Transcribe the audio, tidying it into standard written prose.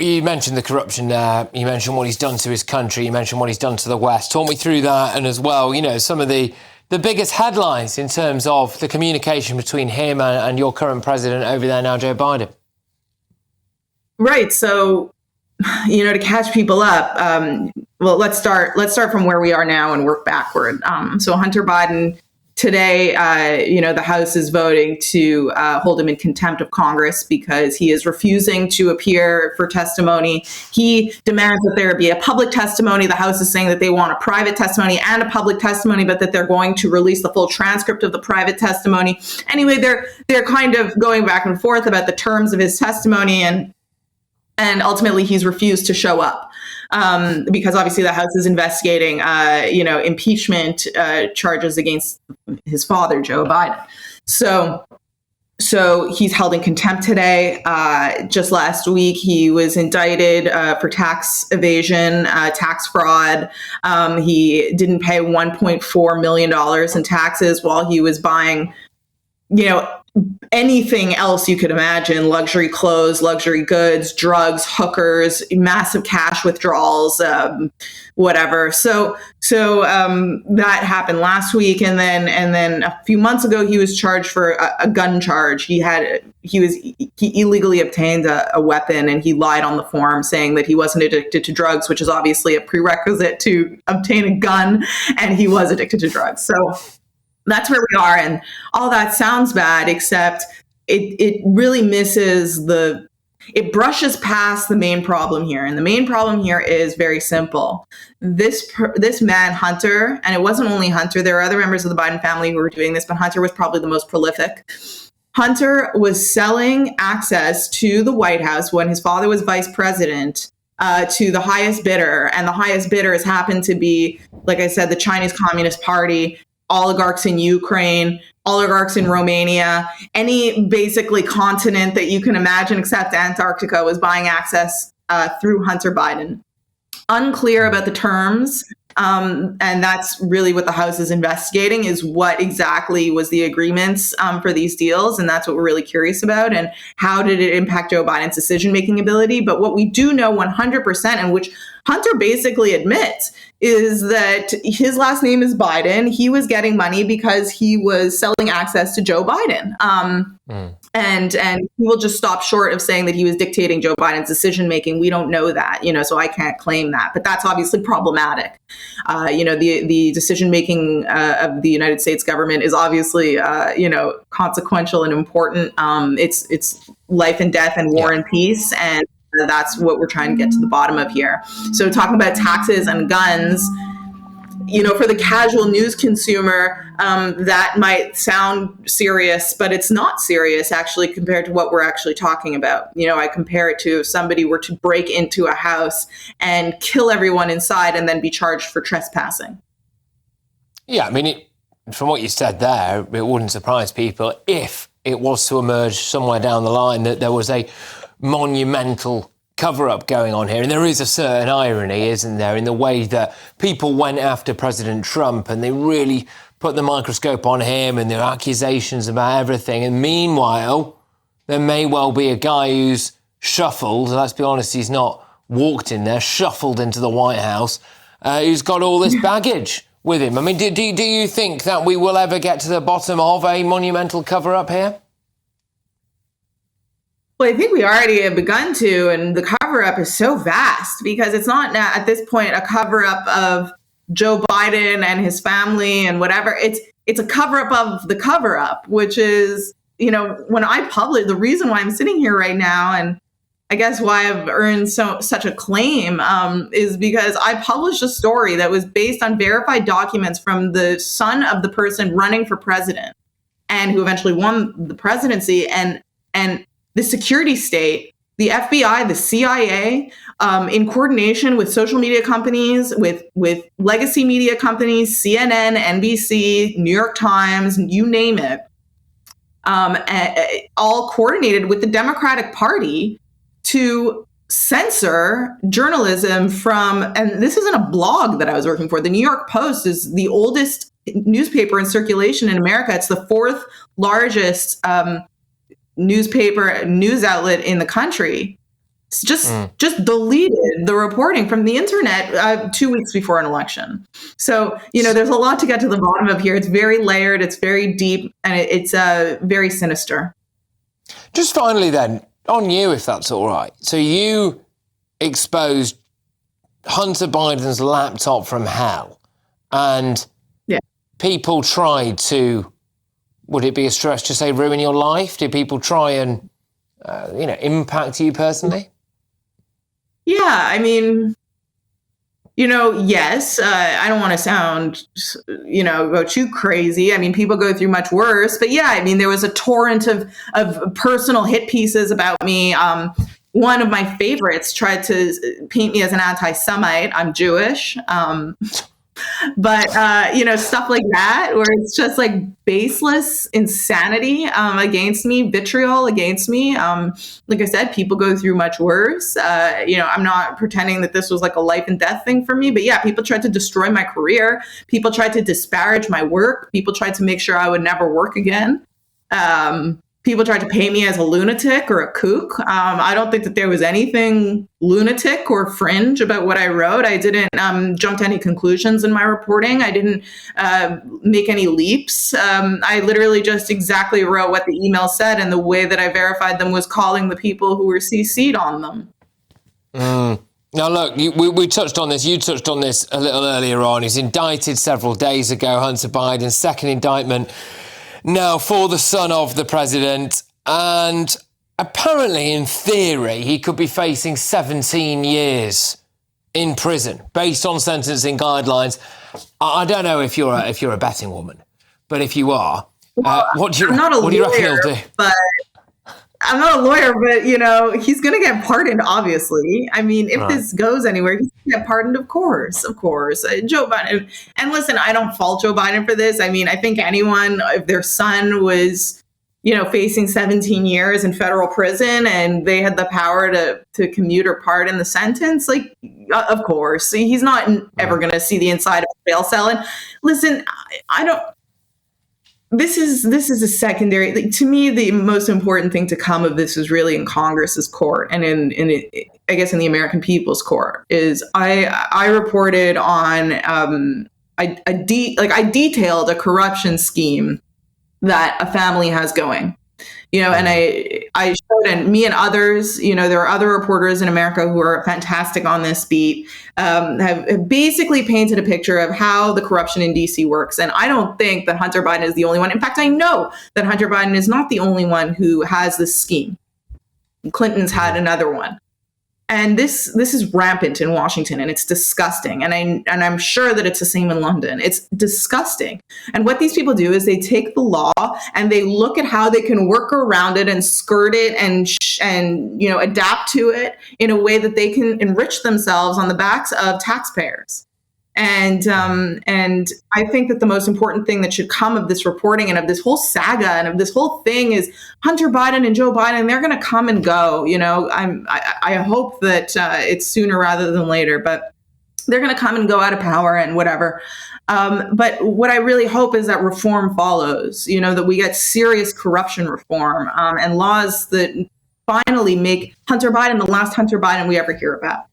You mentioned the corruption there. You mentioned what he's done to his country. You mentioned what he's done to the West. Talk me through that, and as well, some of the biggest headlines in terms of the communication between him and your current president over there now, Joe Biden. Right. So, to catch people up, well, let's start from where we are now and work backward. So Hunter Biden today, the House is voting to hold him in contempt of Congress because he is refusing to appear for testimony. He demands that there be a public testimony. The House is saying that they want a private testimony and a public testimony, but that they're going to release the full transcript of the private testimony. Anyway, they're kind of going back and forth about the terms of his testimony, and ultimately he's refused to show up. Because obviously the House is investigating, impeachment charges against his father, Joe Biden. So he's held in contempt today. Just last week, he was indicted for tax evasion, tax fraud. He didn't pay $1.4 million in taxes while he was buying, anything else you could imagine: luxury clothes, luxury goods, drugs, hookers, massive cash withdrawals, whatever. So that happened last week, and then a few months ago he was charged for a gun charge. He illegally obtained a weapon, and he lied on the form saying that he wasn't addicted to drugs, which is obviously a prerequisite to obtain a gun, and he was addicted to drugs. So that's where we are, and all that sounds bad, except it really it brushes past the main problem here. And the main problem here is very simple. This man, Hunter, and it wasn't only Hunter, there are other members of the Biden family who were doing this, but Hunter was probably the most prolific. Hunter was selling access to the White House when his father was vice president to the highest bidder, and the highest bidders happened to be, like I said, the Chinese Communist Party, oligarchs in Ukraine, oligarchs in Romania, any basically continent that you can imagine except Antarctica was buying access through Hunter Biden. Unclear about the terms. And that's really what the House is investigating, is what exactly was the agreements for these deals. And that's what we're really curious about. And how did it impact Joe Biden's decision-making ability? But what we do know 100%, and which Hunter basically admits, is that his last name is Biden. He was getting money because he was selling access to Joe Biden. And he will just stop short of saying that he was dictating Joe Biden's decision making. We don't know that, so I can't claim that. But that's obviously problematic. The decision making of the United States government is obviously consequential and important. It's life and death and war and peace, and that's what we're trying to get to the bottom of here. So talking about taxes and guns, for the casual news consumer, that might sound serious, but it's not serious actually compared to what we're actually talking about. I compare it to if somebody were to break into a house and kill everyone inside and then be charged for trespassing. Yeah, I mean, from what you said there, it wouldn't surprise people if it was to emerge somewhere down the line that there was a monumental cover-up going on here. And there is a certain irony, isn't there, in the way that people went after President Trump and they really put the microscope on him and their accusations about everything. And meanwhile, there may well be a guy who's shuffled, let's be honest, he's not walked in there, shuffled into the White House, who's got all this baggage with him. I mean, do you think that we will ever get to the bottom of a monumental cover-up here? Well, I think we already have begun to, and the cover-up is so vast because it's not at this point a cover-up of Joe Biden and his family and whatever. It's a cover-up of the cover-up, which is, when I publish, the reason why I'm sitting here right now, and I guess why I've earned such acclaim, is because I published a story that was based on verified documents from the son of the person running for president and who eventually won the presidency, and the security state, the FBI, the CIA, in coordination with social media companies, with legacy media companies, CNN, NBC, New York Times, you name it, all coordinated with the Democratic Party to censor journalism from, and this isn't a blog that I was working for, the New York Post is the oldest newspaper in circulation in America. It's the fourth largest newspaper news outlet in the country, just deleted the reporting from the internet 2 weeks before an election. So, there's a lot to get to the bottom of here. It's very layered, it's very deep, and it's very sinister. Just finally then, on you, if that's all right. So you exposed Hunter Biden's laptop from hell, and people tried to, would it be a stretch to say ruin your life? Did people try and, impact you personally? Yeah, I mean, yes, I don't want to sound, go too crazy. I mean, people go through much worse, but yeah, I mean, there was a torrent of personal hit pieces about me. One of my favorites tried to paint me as an anti-Semite. I'm Jewish. But, stuff like that, where it's just like baseless insanity against me, vitriol against me. Like I said, people go through much worse. I'm not pretending that this was like a life and death thing for me. But yeah, people tried to destroy my career. People tried to disparage my work. People tried to make sure I would never work again. People tried to paint me as a lunatic or a kook. I don't think that there was anything lunatic or fringe about what I wrote. I didn't jump to any conclusions in my reporting. I didn't make any leaps. I literally just exactly wrote what the email said, and the way that I verified them was calling the people who were CC'd on them. Now, look, we touched on this. You touched on this a little earlier on. He's indicted several days ago, Hunter Biden, second indictment now for the son of the president. And apparently, in theory, he could be facing 17 years in prison based on sentencing guidelines. I don't know if you're a betting woman, but if you are, what do you reckon he'll do? But I'm not a lawyer, but, he's going to get pardoned, obviously. I mean, if this goes anywhere, he's going to get pardoned, of course. Joe Biden. And listen, I don't fault Joe Biden for this. I mean, I think anyone, if their son was, facing 17 years in federal prison and they had the power to commute or pardon the sentence, like, of course. He's not ever going to see the inside of a jail cell. And listen, I don't... This is a secondary. Like, to me, the most important thing to come of this is really in Congress's court and in I guess in the American people's court. Is I reported on I detailed a corruption scheme that a family has going. And I showed, and me and others, there are other reporters in America who are fantastic on this beat, have basically painted a picture of how the corruption in DC works. And I don't think that Hunter Biden is the only one. In fact, I know that Hunter Biden is not the only one who has this scheme. Clinton's had another one. And this is rampant in Washington, and it's disgusting. And I'm sure that it's the same in London. It's disgusting. And what these people do is they take the law and they look at how they can work around it and skirt it and adapt to it in a way that they can enrich themselves on the backs of taxpayers. And I think that the most important thing that should come of this reporting and of this whole saga and of this whole thing is Hunter Biden and Joe Biden. They're going to come and go. I hope that it's sooner rather than later, but they're going to come and go out of power and whatever. But what I really hope is that reform follows. That we get serious corruption reform and laws that finally make Hunter Biden the last Hunter Biden we ever hear about.